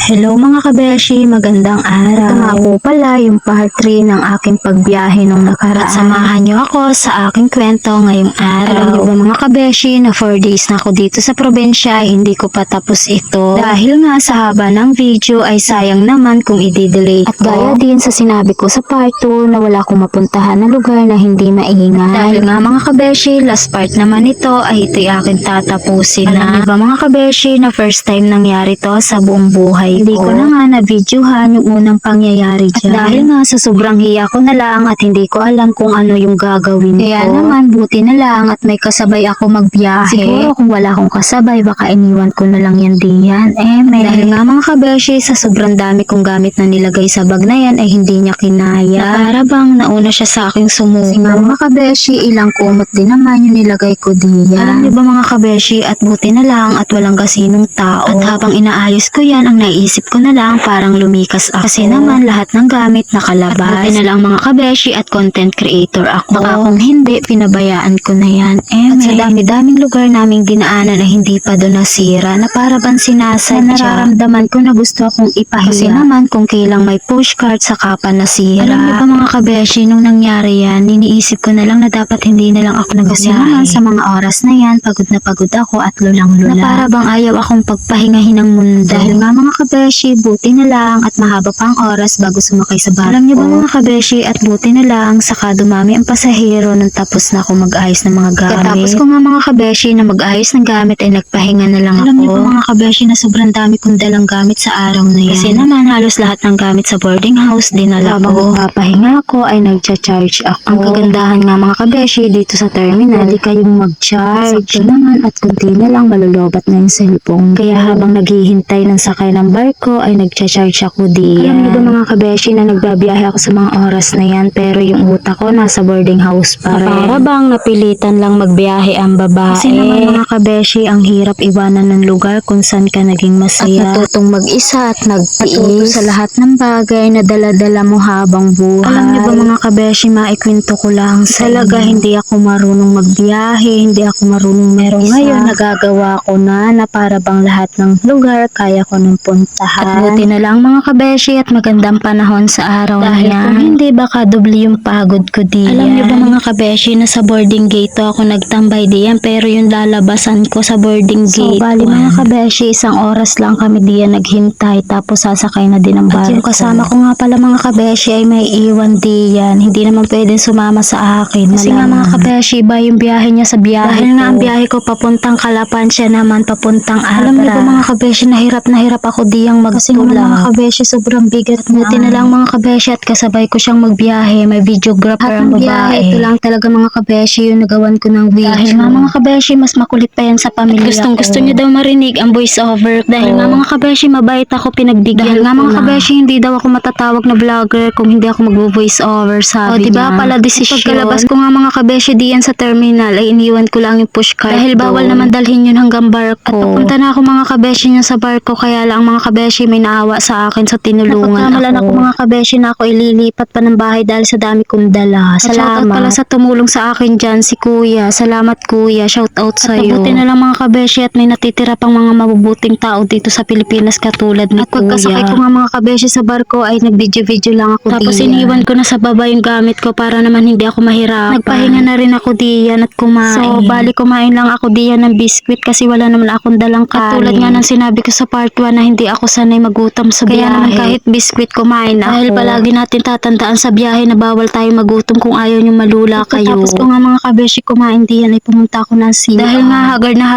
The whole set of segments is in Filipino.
Hello mga kabeshi, magandang araw. Ito nga po pala yung part 3 ng aking pagbiyahe nung nakaraan. At samahan nyo ako sa aking kwento ngayong araw. Alam nyo ba mga kabeshi na 4 days na ako dito sa probinsya, hindi ko pa tapos ito. Dahil nga sa haba ng video ay sayang naman kung i-delete. At gaya din sa sinabi ko sa part 2 na wala akong mapuntahan na lugar na hindi maingay. Dahil nga mga kabeshi, last part naman ito ay ito'y aking tatapusin na. Alam nyo ba mga kabeshi na first time nangyari to sa buong buhay. Hindi ko na nga na-videohan yung unang pangyayari dyan. At dahil nga sa sobrang hiya ko na lang at hindi ko alam kung ano yung gagawin ko. Kaya naman buti na lang at may kasabay ako magbiyahe. Siguro kung wala akong kasabay baka iniwan ko na lang yan diyan. Dahil nga mga kabeshi sa sobrang dami kong gamit na nilagay sa bag na yan ay hindi niya kinaya. Na para bang nauna siya sa aking sumuko. Kasi nga mga kabeshi ilang kumot din naman yung nilagay ko diyan. Alam niyo ba mga kabeshi at buti na lang at walang kasinong tao. At habang inaayos ko yan ang naisip ko na lang parang lumikas ako. Kasi naman lahat ng gamit nakalabas. At buti na lang mga kabeshi at content creator ako. Baka kung hindi, pinabayaan ko na yan. At sa dami-daming lugar naming dinaanan na hindi pa doon nasira na para bang sinasadya. Nararamdaman ko na gusto akong ipahiya. Kasi naman kung kailang may pushcart saka pa nasira. Alam niyo ba mga kabeshi, nung nangyari yan, iniisip ko na lang na dapat hindi na lang ako nagbiyahe. Kasi naman sa mga oras na yan, pagod na pagod ako at lulang-lula. Na para bang ayaw akong pagpahingahin ng mundo. Dahil nga mga kabeshi, buti na lang at mahaba pa ang oras bago sumakay sa barko. Alam niyo ba mga kabeshi at buti na lang saka dumami ang pasahero nung tapos na ako mag-ayos ng mga gamit. Katapos ko nga mga kabeshi na mag-ayos ng gamit ay nagpahinga na lang ako. Alam niyo ba mga kabeshi na sobrang dami kong dalang gamit sa araw na yan. Kasi naman halos lahat ng gamit sa boarding house dinala ko. Papahinga ako ay nagcha-charge ako. Ang kagandahan nga mga kabeshi dito sa terminal, hindi kayong mag-charge. Sakto naman at kunti na lang malulobat na yung cellphone. Kaya habang naghihintay ng sakay ng barko ay nagcha-charge ako diyan. Alam niyo ba mga kabeshi na nagbabiyahe ako sa mga oras na yan pero yung utak ko nasa boarding house pa rin. Para bang napilitan lang magbiyahe ang babae. Kasi naman mga kabeshi ang hirap iwanan ng lugar kung saan ka naging masaya. At natutong mag-isa at nagtiis sa lahat ng bagay na dala-dala mo habang buhay. Alam niyo ba mga kabeshi, maikwento ko lang sa talaga hindi ako marunong magbiyahe, hindi ako marunong meron ngayon nagagawa ko na para bang lahat ng lugar kaya ko nung puntahan. At buti na lang mga kabeshi at magandang panahon sa araw na yan. Kung hindi baka doble yung pagod ko diyan. Alam niyo ba mga kabeshi na sa boarding gate ako nagtambay diyan pero yung lalabasan ko sa boarding gate. So bali mga kabeshi isang oras lang kami diyan naghintay tapos sasakay na din ang barko. At yung kasama ko nga pala mga kabeshi ay may iwan diyan. Hindi naman pwedeng sumama sa akin. Kasi nga mga kabeshi iba yung biyahe niya sa biyahe dahil nga ang biyahe ko papuntang Calapan siya naman papuntang Abra. Alam niyo ba mga kabeshi na hirap ako diyang magtulak. Kasi mga kabeshi sobrang bigat na. Buti na lang mga kabeshi at kasabay ko siyang magbiyahe. May videographer ang babae. Ito lang talaga mga kabeshi yung nagawan ko ng video. Dahil nga mga kabeshi mas makulit pa yan sa pamilya ko. Gusto niya daw marinig ang voice over ko. Dahil nga mga kabeshi mabait ako pinagbigyan. Dahil nga mga kabeshi hindi daw ako matatawag na vlogger kung hindi ako magvo-voice over sabi niya. O diba pala desisyon. Pagkalabas ko nga mga kabeshi diyan sa terminal ay iniwan ko lang yung pushcart. Dahil bawal naman dalhin yun hanggang barko. At papunta na ako mga kabeshi niya sa barko kaya lang mga kabeshi may naawa sa akin sa tinulungan ako mga kabeshi na ako ililipat pa ng bahay dahil sa dami kong dala. Salamat. At pala sa tumulong sa akin dyan si kuya. Salamat kuya. Shout out sa'yo. At mabuti na lang mga kabeshi at may natitira pang mga mabubuting tao dito sa Pilipinas katulad ni kuya. At pagkasakay ko nga mga kabeshi sa barko ay nag-video lang ako tapos iniwan ko na sa baba yung gamit ko para naman hindi ako mahirapan. Nagpahinga na rin ako diyan at kumain. So bali kumain lang ako diyan ng biskwit kasi wala naman akong dalang kanin. Katulad nga ng sinabi ko sa part 1 na hindi ako sanay magutom sa biyahe. Kaya naman kahit biskwit kumain ako. Dahil palagi natin tatandaan sa biyahe na bawal tayo magutom kung ayaw nyo malula kayo. Tapos ko nga mga kabeshi kumain diyan ay pumunta ako ng CR. Dahil nga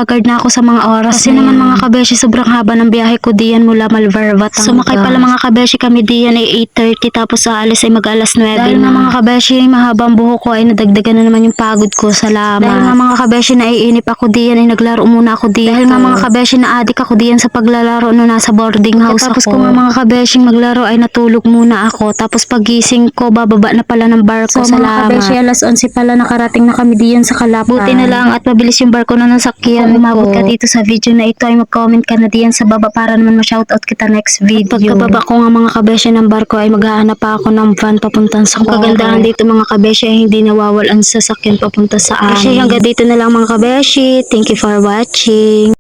hagard na ako sa mga oras. Kasi naman mga kabeshi sobrang haba ng biyahe ko diyan mula Malvar, Batangas. Sumakay pala mga kabeshi kami diyan ay 8:30 tapos sa alis ay mag-alas 9 dahil na. Mga kabeshi mahabang buhok ko ay nadagdagan na naman yung pagod ko. Salamat. Dahil nga mga kabeshi naiinip ako diyan ay naglaro muna ako diyan. Dahil nga mga kabeshi na adik ako diyan sa paglalaro no nasa boarding house ako. Tapos ko nga mga kabeshi maglaro ay natulog muna ako. Tapos pagising ko bababa na pala ng barko. So, mga kabeshi alas 11 pala nakarating na kami diyan sa Calapan. Buti na lang at mabilis yung barko na nasakyan. Kung umabot ka dito sa video na ito ay mag-comment ka na diyan sa baba para naman ma-shoutout kita next video. At pagkababa ko nga mga kabeshi ng barko ay maghahanap pa ako ng van papuntang sa Coron. Kagandahan dito mga kabeshi ay hindi nawawalan sa sasakyan papunta sa amin. Kasi hanggang dito na lang mga kabeshi. Thank you for watching.